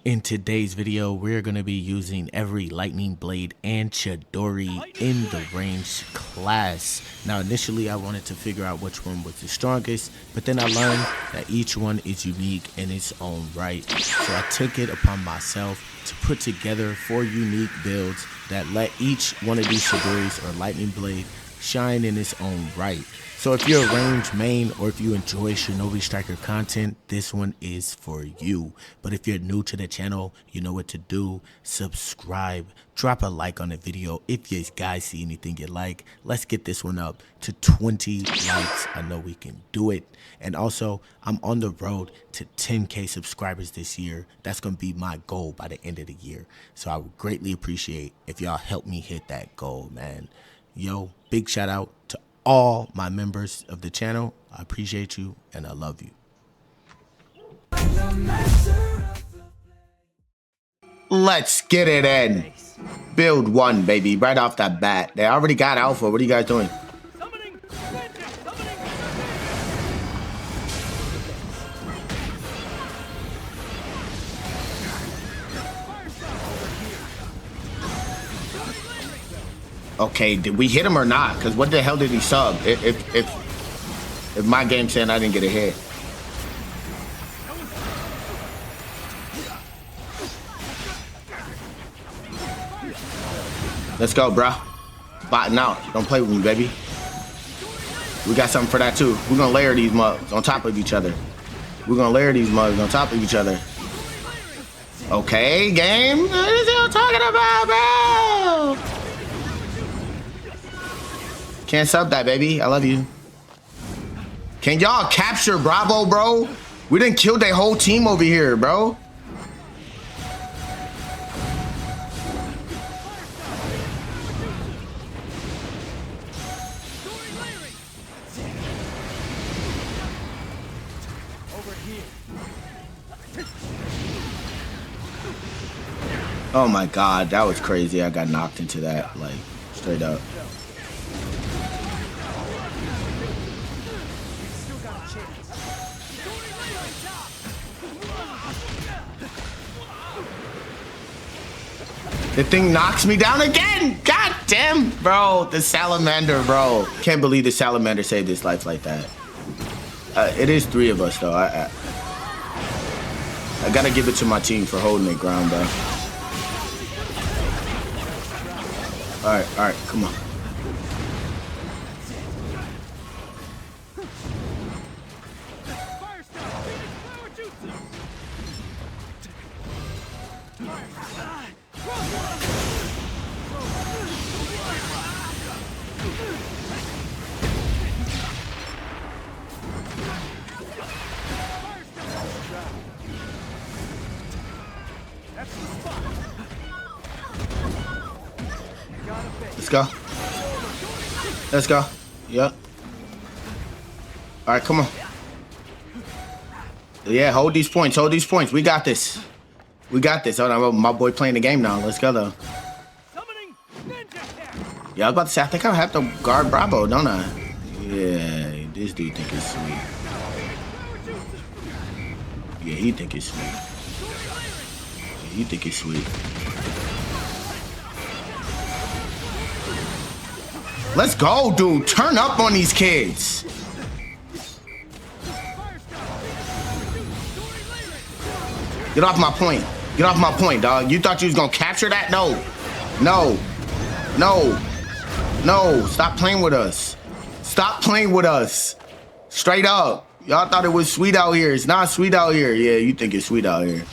In today's video, we're going to be using every lightning blade and Chidori in the range class. Now, initially, I wanted to figure out which one was the strongest, but then I learned that each one is unique in its own right. So I took it upon myself to put together 4 unique builds that let each one of these Chidoris or lightning blade shine in its own right. So if you're a range main or if you enjoy Shinobi Striker content, this one is for you. But if you're new to the channel, you know what to do. Subscribe, drop a like on the video if you guys see anything you like. Let's get this one up to 20 likes. I know we can do it. And also, I'm on the road to 10K subscribers this year. That's going to be my goal by the end of the year. So I would greatly appreciate if y'all help me hit that goal, man. Yo, big shout out to all my members of the channel. I appreciate you and I love you. Let's get it in. Build 1, baby, right off that bat. They already got alpha. What are you guys doing? Okay, did we hit him or not? Because what the hell did he sub? If my game saying I didn't get a hit. Let's go, bro. Botting out. Don't play with me, baby. We got something for that too. We're gonna layer these mugs on top of each other. We're gonna layer these mugs on top of each other. Okay, game. What is y'all talking about, bro? Can't sub that, baby. I love you. Can y'all capture Bravo, bro? We didn't kill their whole team over here, bro. Oh my God, that was crazy. I got knocked into that, like, straight up. The thing knocks me down again. God damn, bro. The salamander, bro. Can't believe the salamander saved his life like that. It is 3 of us, though. I gotta give it to my team for holding it ground, bro. All right, come on. Let's go. Let's go. Yep. All right, come on. Yeah, hold these points. Hold these points. We got this. We got this. Hold on, my boy playing the game now. Let's go, though. Yeah, I was about to say, I think I have to guard Bravo, don't I? Yeah, this dude think it's sweet. Yeah, he think it's sweet. Yeah, he think it's sweet. Let's go, dude. Turn up on these kids. Get off my point. Get off my point, dog. You thought you was gonna capture that? No. No. No. No. Stop playing with us. Stop playing with us. Straight up. Y'all thought it was sweet out here. It's not sweet out here. Yeah, you think it's sweet out here.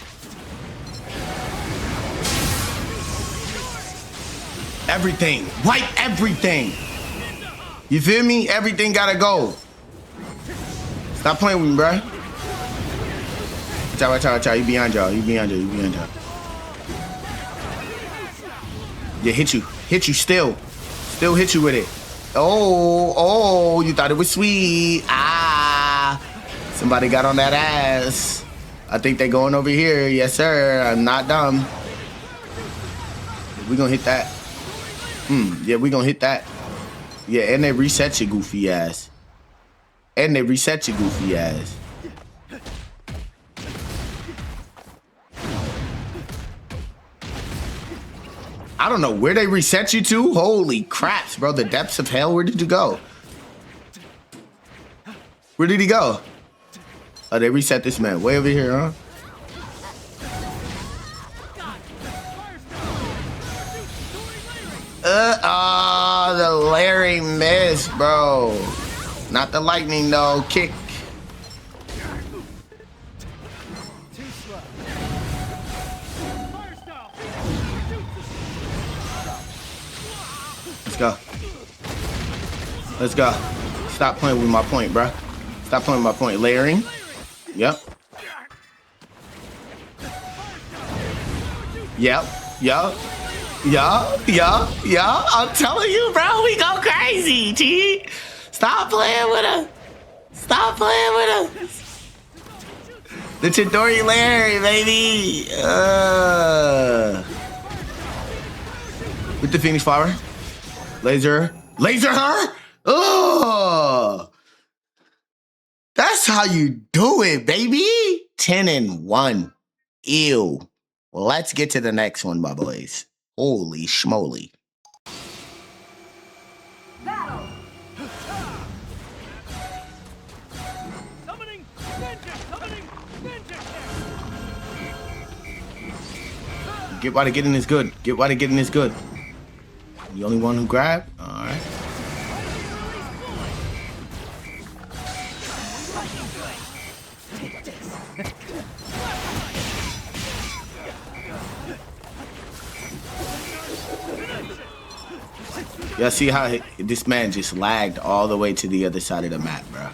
Everything. Wipe everything. You feel me? Everything gotta go. Stop playing with me, bro. Watch out. You behind y'all. You behind y'all. Yeah, hit you still. Still hit you with it. Oh, you thought it was sweet. Ah, somebody got on that ass. I think they going over here. Yes, sir. I'm not dumb. We gonna hit that. Yeah, we gonna hit that. Yeah, and they reset your goofy ass. I don't know where they reset you to. Holy craps, bro. The depths of hell. Where did you go? Where did he go? Oh, they reset this man way over here, huh? Oh, the Larry miss, bro. Not the lightning, though. Kick. Let's go. Let's go. Stop playing with my point, bro. Stop playing with my point. Layering. Yep. Yep. Yep. Yeah. I'm telling you, bro, we go crazy, T. Stop playing with us. Stop playing with us. The Chidori Larry, baby. With the Phoenix Flower. Laser her. Oh. That's how you do it, baby. 10-1. Ew. Well, let's get to the next one, my boys. Holy schmoly. Battle. Summoning ninja. Get why the getting is good. Get why the getting is good. The only one who grabbed? Alright. Y'all see how this man just lagged all the way to the other side of the map, bro.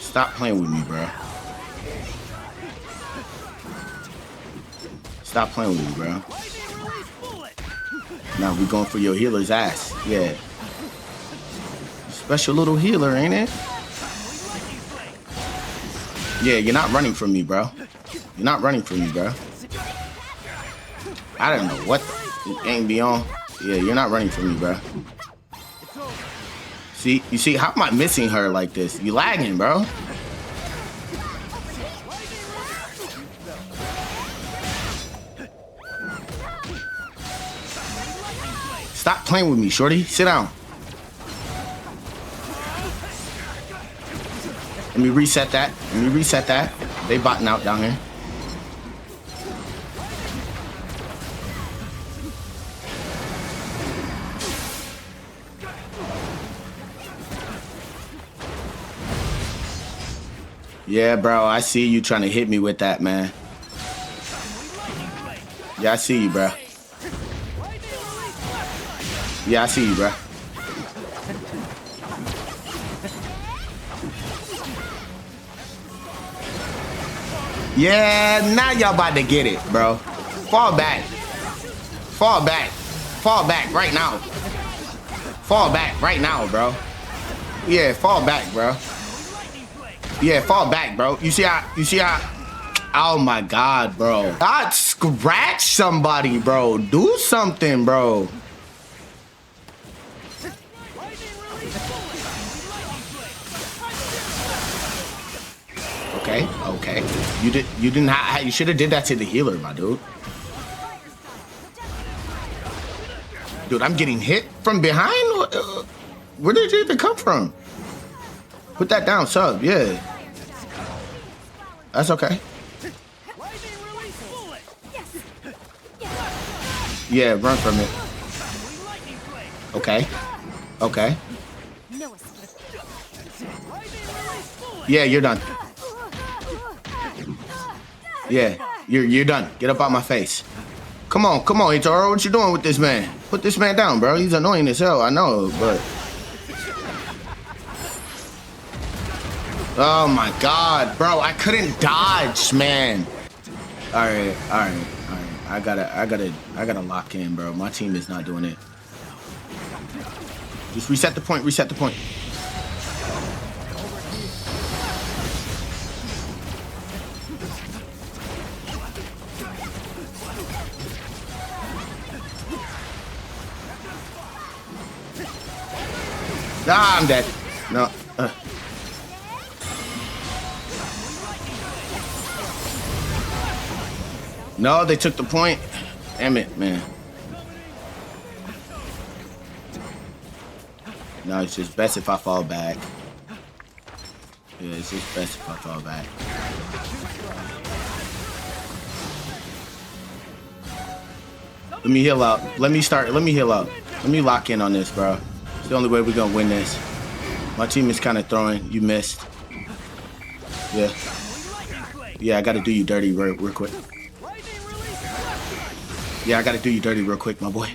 Stop playing with me, bro. Stop playing with me, bro. Now we going for your healer's ass. Yeah. Special little healer, ain't it? Yeah, you're not running from me, bro. You're not running from me, bro. I don't know what the ain't be on. Yeah, you're not running from me, bro. See, you see, how am I missing her like this? You lagging, bro. Stop playing with me, shorty. Sit down. Let me reset that. They botting out down here. Yeah, bro, I see you trying to hit me with that, man. Yeah, I see you, bro. Yeah, I see you, bro. Yeah, now y'all about to get it, bro. Fall back. Fall back. Fall back right now. Fall back right now, bro. Yeah, fall back, bro. Yeah, fall back, bro. You see how, oh my God, bro. God, scratch somebody, bro. Do something, bro. Okay. You should have did that to the healer, my dude. Dude, I'm getting hit from behind? Where did you even come from? Put that down, sub, yeah. That's okay. Yeah, run from it. Okay. Yeah, you're done. Yeah, you're done. Get up out my face. Come on, Itoro. What you doing with this man? Put this man down, bro. He's annoying as hell, I know, but... Oh my God, bro. I couldn't dodge, man. All right. I gotta lock in, bro. My team is not doing it. Just reset the point. Ah, I'm dead. No. No, they took the point. Damn it, man. No, it's just best if I fall back. Yeah, it's just best if I fall back. Let me heal out. Let me heal out. Let me lock in on this, bro. It's the only way we're gonna win this. My team is kind of throwing. You missed. Yeah. Yeah, I gotta do you dirty real quick. Yeah, I gotta do you dirty real quick, my boy.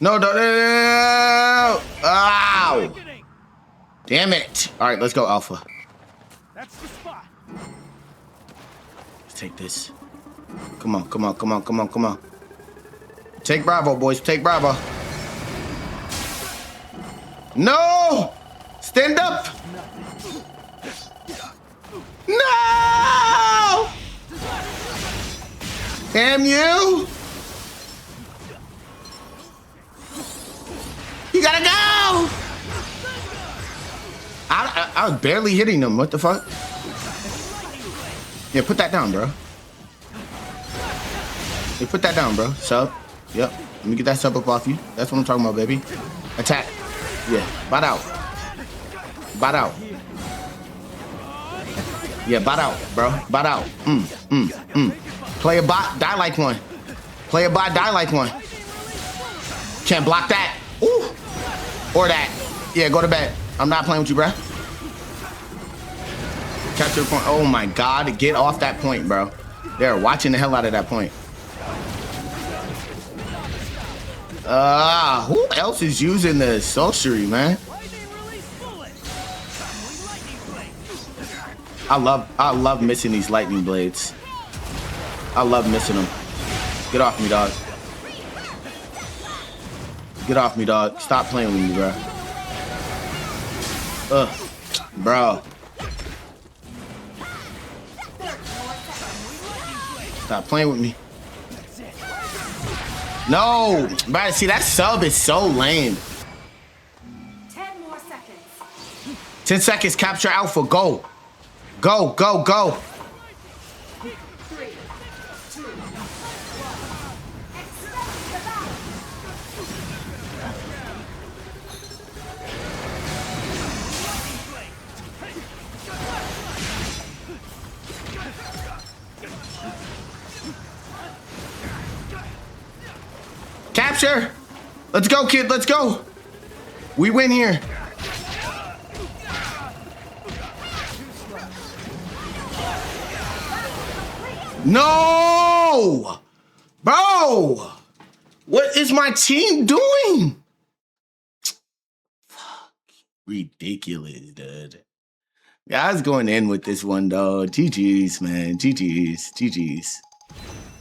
No, no, no, no. Ow! Damn it. All right, let's go, Alpha. That's the spot. Let's take this. Come on, come on, come on, come on, come on. Take Bravo, boys. Take Bravo. No! Stand up! No! Damn you! You gotta go! I was barely hitting them. What the fuck? Yeah, put that down, bro. Yeah, put that down, bro. Sub. Yep. Let me get that sub up off you. That's what I'm talking about, baby. Attack. Yeah. Bot out. Bot out. Yeah, bot out, bro. Bot out. Play a bot, die like one. Play a bot, die like one. Can't block that. Ooh. Or that. Yeah, go to bed. I'm not playing with you, bro. Capture the point. Oh my God, get off that point, bro. They're watching the hell out of that point. Who else is using the sorcery, man? I love missing these lightning blades. I love missing them. Get off me, dog. Get off me, dog. Stop playing with me, bro. Bro. Stop playing with me. No, bro. See, that sub is so lame. 10 more seconds. 10 seconds. Capture Alpha. Go. Go, go, go. 3, 2, 1. Expect the battle. Capture. Let's go, kid. Let's go. We win here. No! Bro! What is my team doing? Fuck. Ridiculous, dude. Guys going in with this one, though. GG's, man. GG's. GG's.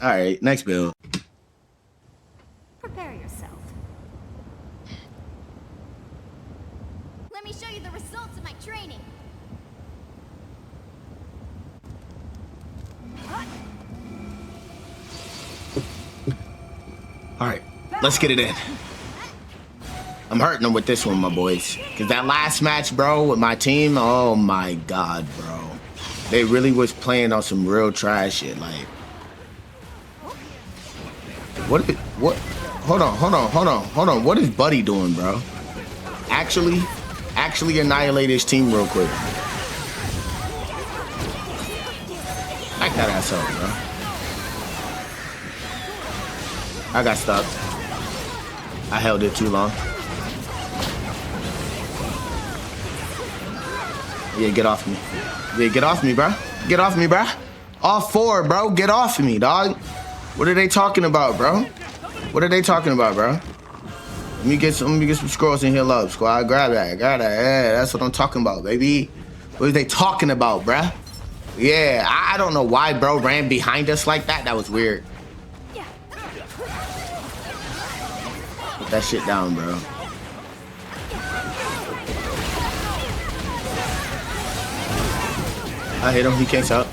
All right, next build. Prepare yourself. Let me show you the results of my training. All right, let's get it in. I'm hurting them with this one, my boys. Because that last match, bro, with my team, oh my God, bro. They really was playing on some real trash shit. Like, what? Hold on. What is Buddy doing, bro? Actually annihilate his team real quick. Back that ass up, bro. I got stuck. I held it too long. Yeah, get off me. Yeah, get off me, bro. Get off me, bro. All four, bro. Get off of me, dog. What are they talking about, bro? What are they talking about, bro? Let me get some scrolls and heal up, squad. Grab that. Yeah, that's what I'm talking about, baby. What are they talking about, bruh? Yeah, I don't know why bro ran behind us like that. That was weird. Put that shit down, bro. I hit him. He can't stop.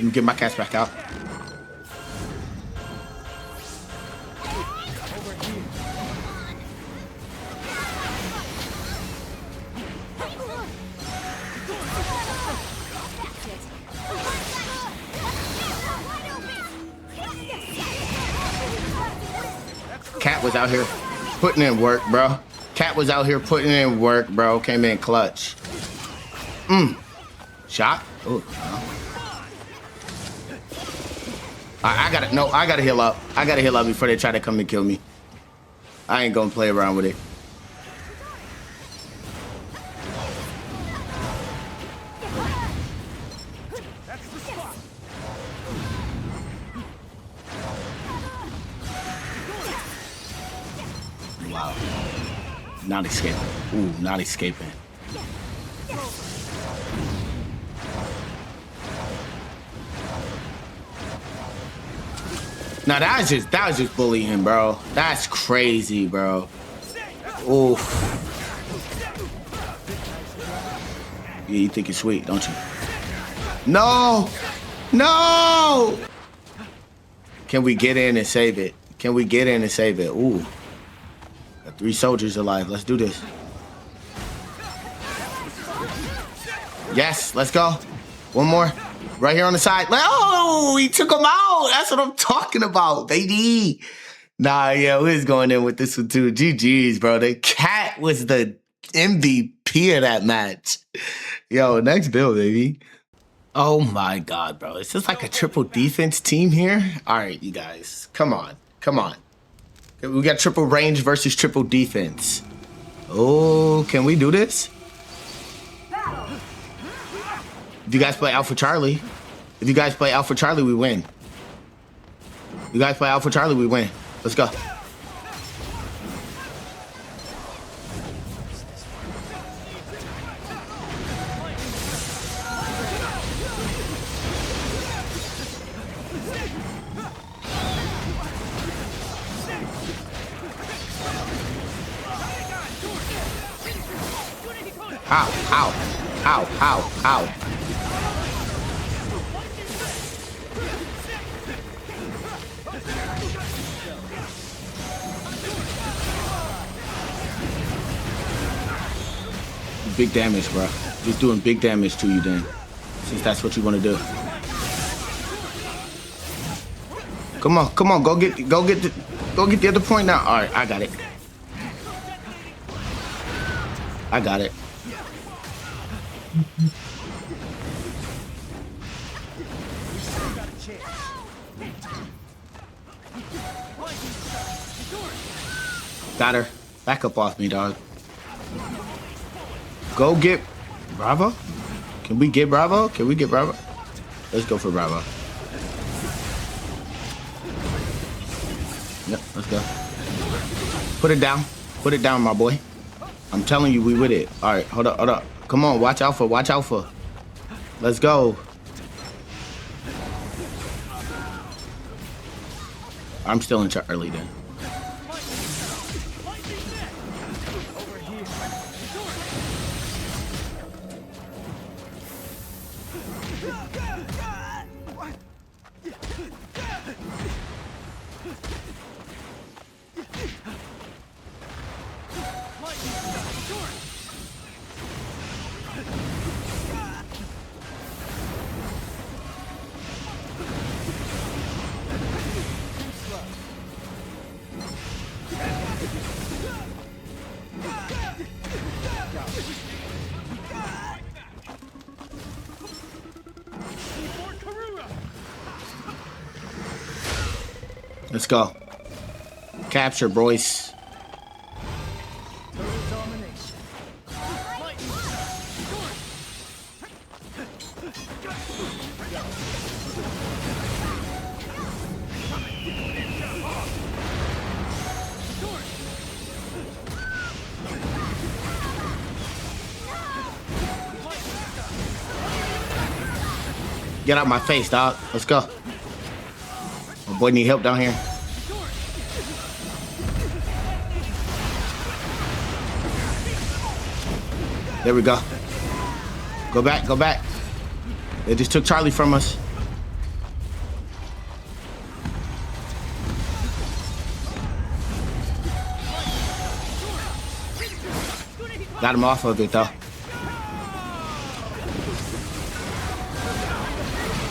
me get my cats back out. Cat was out here putting in work, bro. Cat was out here putting in work, bro. Came in clutch. Shot. Ooh. I gotta heal up. I gotta heal up before they try to come and kill me. I ain't gonna play around with it. That's the spot. Wow. Not escaping. Ooh, not escaping. Now that was just bullying, bro. That's crazy, bro. Oof. Yeah, you think you're sweet, don't you? No! No! Can we get in and save it? Can we get in and save it? Ooh. Got 3 soldiers alive. Let's do this. Yes, let's go. One more. Right here on the side. Oh, he took him out. That's what I'm talking about, baby. Nah, yeah, we was going in with this one too. GG's, bro. The cat was the MVP of that match. Yo, next build, baby. Oh my God, bro. Is this like a triple defense team here? All right, you guys. Come on. Come on. We got triple range versus triple defense. Oh, can we do this? If you guys play Alpha Charlie, we win. You guys play Alpha Charlie, we win. Let's go. How? Big damage, bro. Just doing big damage to you then, since that's what you want to do. Come on, go get the other point now. All right, I got it. Got her. Back up off me, dog. Go get Bravo. Can we get Bravo? Let's go for Bravo. Yep, let's go. Put it down, my boy. I'm telling you, we with it. All right, hold up. Come on, watch Alpha. Let's go. I'm still in Charlie then. Let's go. Capture, boys. Get out my face, dog. Let's go. My boy need help down here. There we go. Go back. They just took Charlie from us. Got him off of it, though.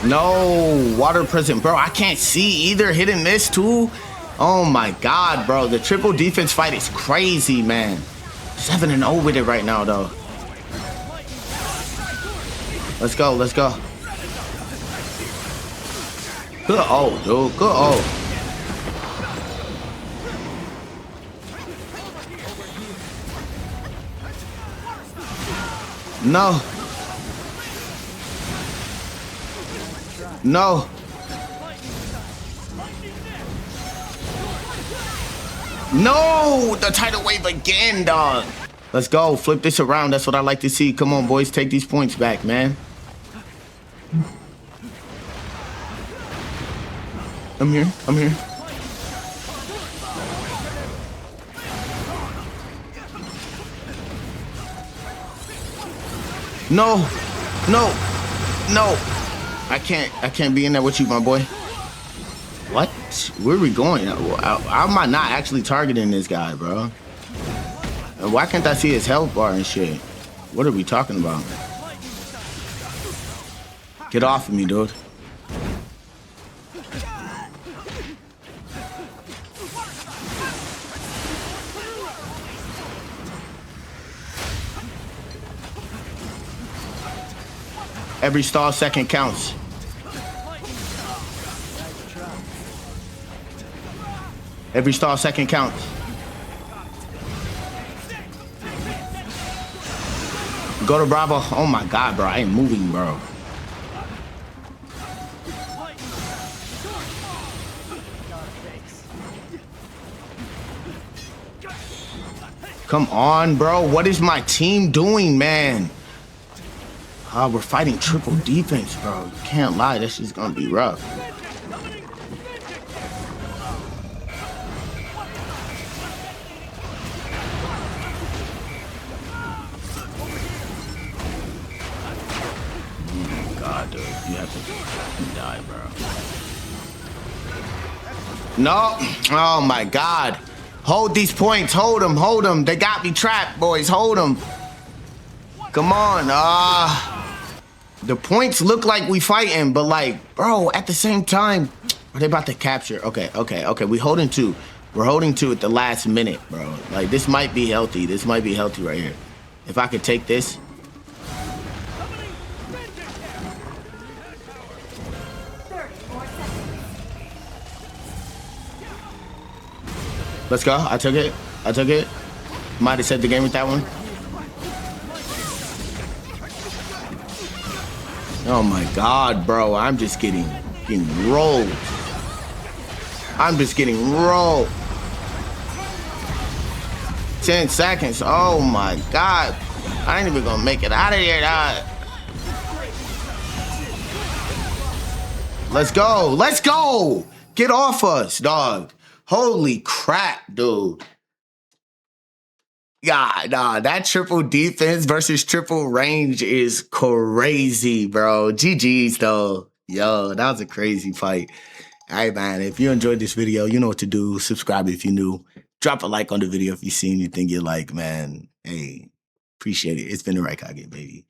No, water present, bro. I can't see either. Hit and miss, too. Oh, my God, bro. The triple defense fight is crazy, man. 7-0 with it right now, though. Let's go. Let's go. Good O, dude. Good O. No. No. No! The tidal wave again, dog. Let's go. Flip this around. That's what I like to see. Come on, boys. Take these points back, man. I'm here. I'm here. No. No. No. I can't be in there with you, my boy. What? Where are we going? How am I not actually targeting this guy, bro? And why can't I see his health bar and shit? What are we talking about? Get off of me, dude. Every stall second counts. Every stall second counts. Go to Bravo. Oh my God, bro. I ain't moving, bro. Come on, bro. What is my team doing, man? We're fighting triple defense, bro. Can't lie. This is gonna be rough. God, dude, you have to die, bro. No. Oh my God. Hold these points. Hold them. Hold them. They got me trapped, boys. Hold them. Come on. The points look like we fighting, but like, bro, at the same time, are they about to capture? Okay. We holding two. We're holding two at the last minute, bro. Like, this might be healthy. This might be healthy right here. If I could take this. 34 seconds. Let's go. I took it. Might have set the game with that one. Oh my God, bro. I'm just getting rolled. I'm just getting rolled. 10 seconds. Oh my God. I ain't even gonna make it out of here, dog. Let's go. Let's go. Get off us, dog. Holy crap, dude. Yeah, nah, that triple defense versus triple range is crazy, bro. GG's, though. Yo, that was a crazy fight. All right, man, if you enjoyed this video, you know what to do. Subscribe if you're new. Drop a like on the video if you see anything you like, man. Hey, appreciate it. It's been the Raikage, baby.